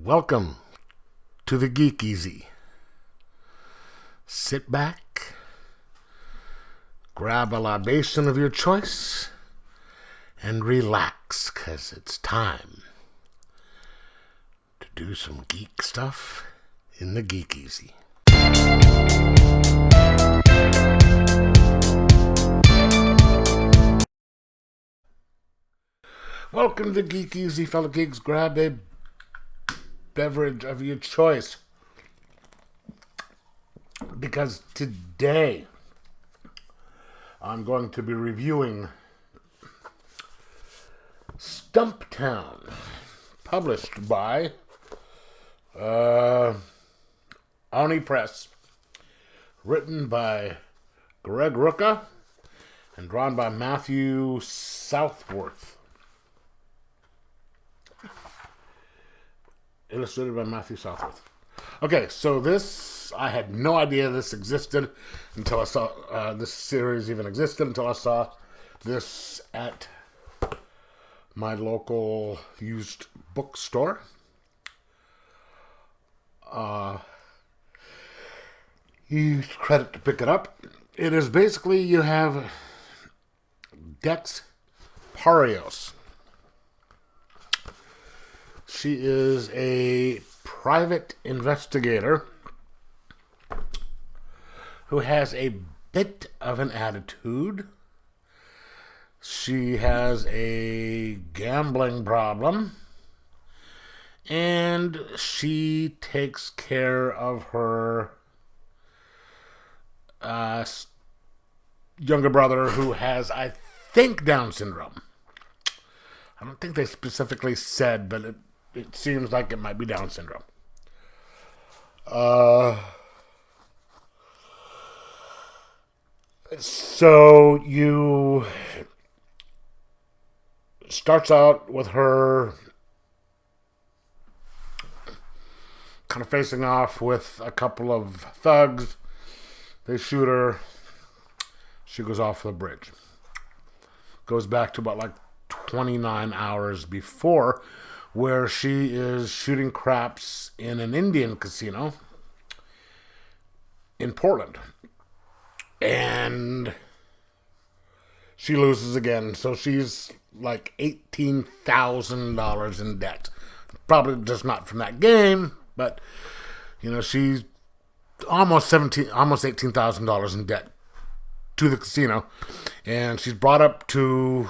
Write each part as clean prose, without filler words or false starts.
Welcome to the Geek Easy. Sit back, grab a libation of your choice, and relax, 'cause it's time to do some geek stuff in the Geek Easy. Welcome to the Geek Easy, fellow geeks. Grab a beverage of your choice, because today I'm going to be reviewing Stumptown, published by Oni Press, written by Greg Rucka and drawn by Matthew Southworth. Illustrated by Matthew Southworth. Okay, so this, I had no idea this existed until I saw, this series even existed until I saw this at my local used bookstore. Used credit to pick it up. It is basically, you have Dex Parios. She is a private investigator who has a bit of an attitude. She has a gambling problem, and she takes care of her younger brother who has, I think, Down syndrome. I don't think they specifically said, but it seems like it might be Down syndrome. So you starts out with her kind of facing off with a couple of thugs. They shoot her. She goes off the bridge. Goes back to about 29 hours before, where she is shooting craps in an Indian casino in Portland. And she loses again. So she's like $18,000 in debt. Probably just not from that game, but she's almost $18,000 in debt to the casino. And she's brought up to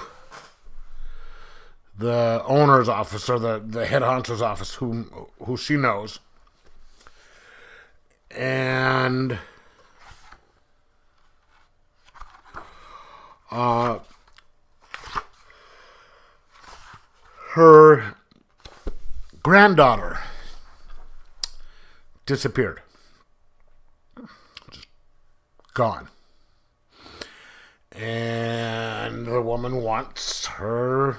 the owner's office, or the head honcho's office, who she knows. And her granddaughter disappeared. Just gone. And the woman wants her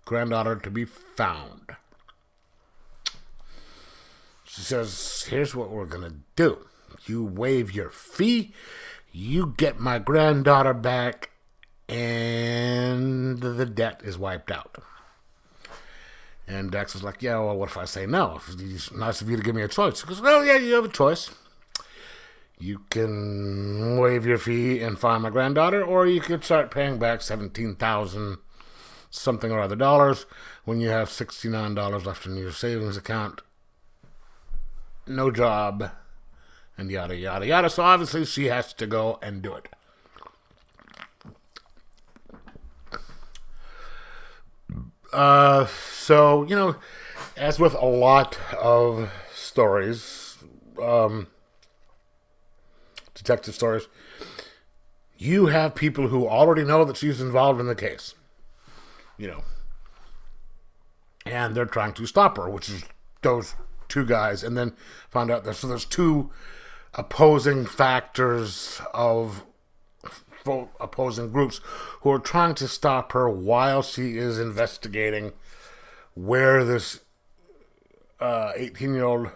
granddaughter to be found. She says, here's what we're going to do. You waive your fee, you get my granddaughter back, and the debt is wiped out. And Dex was like, yeah, well, what if I say no? It's nice of you to give me a choice. He goes, well, yeah, you have a choice. You can waive your fee and find my granddaughter, or you could start paying back $17,000 something or other dollars when you have $69 left in your savings account, no job, and yada yada yada. So obviously she has to go and do it. So as with a lot of stories, detective stories, you have people who already know that she's involved in the case. And they're trying to stop her, which is those two guys, and then found out there's two opposing factors of opposing groups who are trying to stop her while she is investigating where this 18-year-old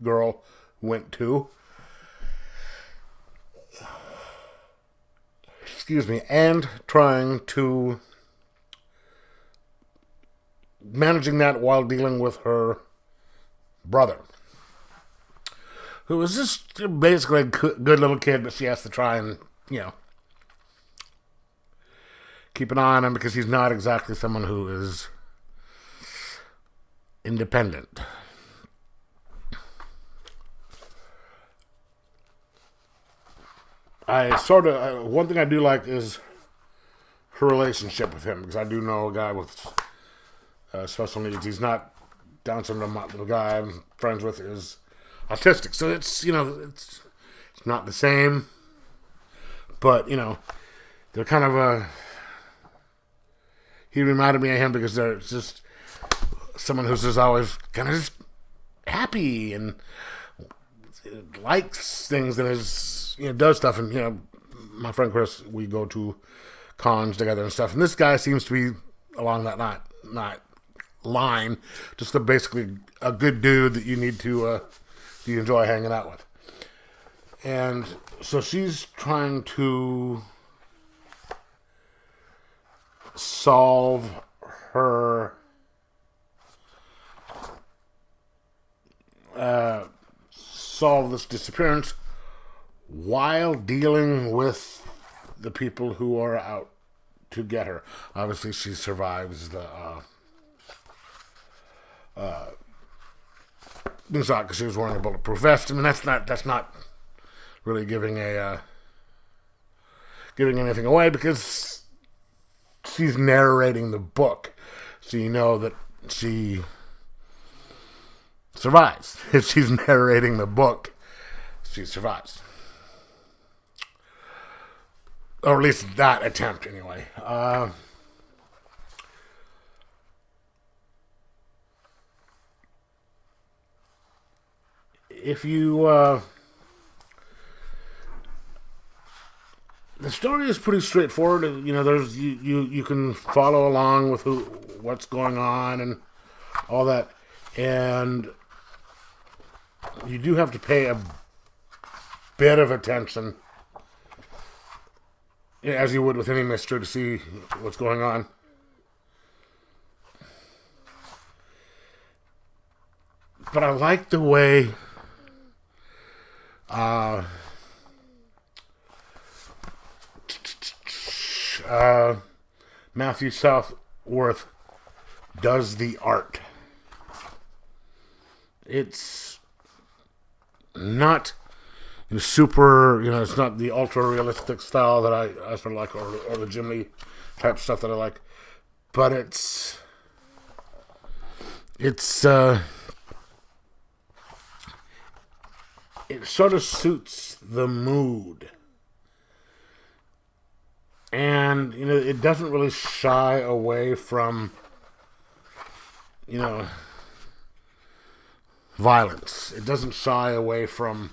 girl went to. And trying to managing that while dealing with her brother, who is just basically a good little kid, but she has to try and, keep an eye on him because he's not exactly someone who is independent. One thing I do like is her relationship with him, because I do know a guy with special needs. He's not Down syndrome. The guy I'm friends with is autistic, so it's not the same, but they're kind of he reminded me of him because they're just someone who's just always kind of just happy and likes things and is does stuff. And my friend Chris, we go to cons together and stuff, and this guy seems to be along that not line, just basically a good dude that you need to you enjoy hanging out with. And so she's trying to solve this disappearance while dealing with the people who are out to get her. Obviously, she survives the because she was wearing a bulletproof vest. I mean, that's not really giving anything away, because she's narrating the book, so you know that she survives. If she's narrating the book, she survives, or at least that attempt, anyway. If you the story is pretty straightforward. There's you can follow along with what's going on and all that, and you do have to pay a bit of attention, as you would with any mystery, to see what's going on. But I like the way Matthew Southworth does the art. It's not super, it's not the ultra realistic style that I sort of like, or the Jim Lee type stuff that I like, but it sort of suits the mood. And, it doesn't really shy away from, violence. It doesn't shy away from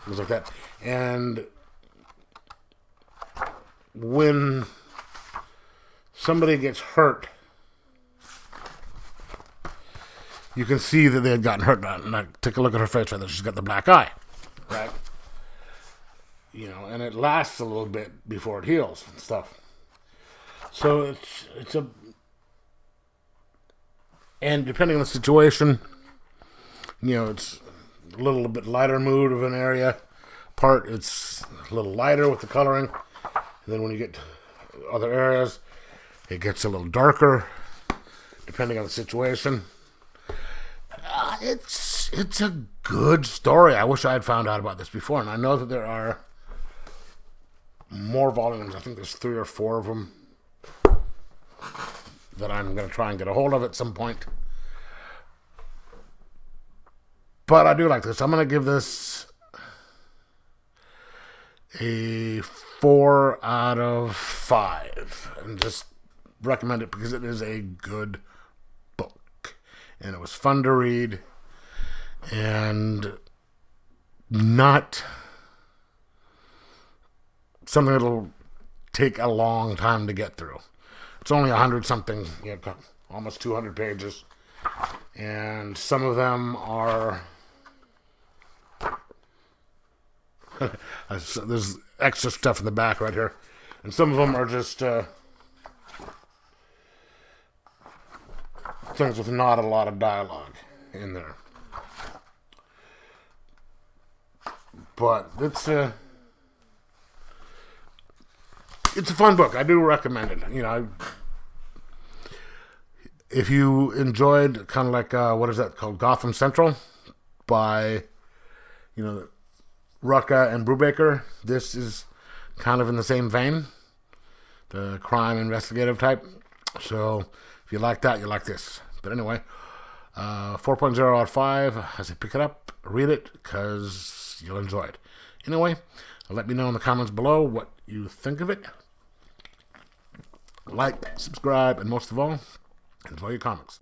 things like that. And when somebody gets hurt, you can see that they had gotten hurt. And take a look at her face right there. She's got the black eye. Right? And it lasts a little bit before it heals and stuff. So and depending on the situation, it's a little bit lighter mood of an area part. It's a little lighter with the coloring. And then when you get to other areas, it gets a little darker, depending on the situation. It's a good story. I wish I had found out about this before, and I know that there are more volumes. I think there's 3 or 4 of them that I'm going to try and get a hold of at some point. But I do like this. I'm going to give this a 4 out of 5, and just recommend it because it is a good book, and it was fun to read, and not something that'll take a long time to get through. It's only 100-something, almost 200 pages, and some of them are there's extra stuff in the back right here, and some of them are just things with not a lot of dialogue in there. But it's a fun book. I do recommend it. You know, if you enjoyed kind of like what is that called, Gotham Central, by Rucka and Brubaker, this is kind of in the same vein, the crime investigative type. So if you like that, you like this. But anyway, 4.0 out of 5. I say pick it up, read it, because you'll enjoy it. Anyway, let me know in the comments below what you think of it. Like, subscribe, and most of all, enjoy your comics.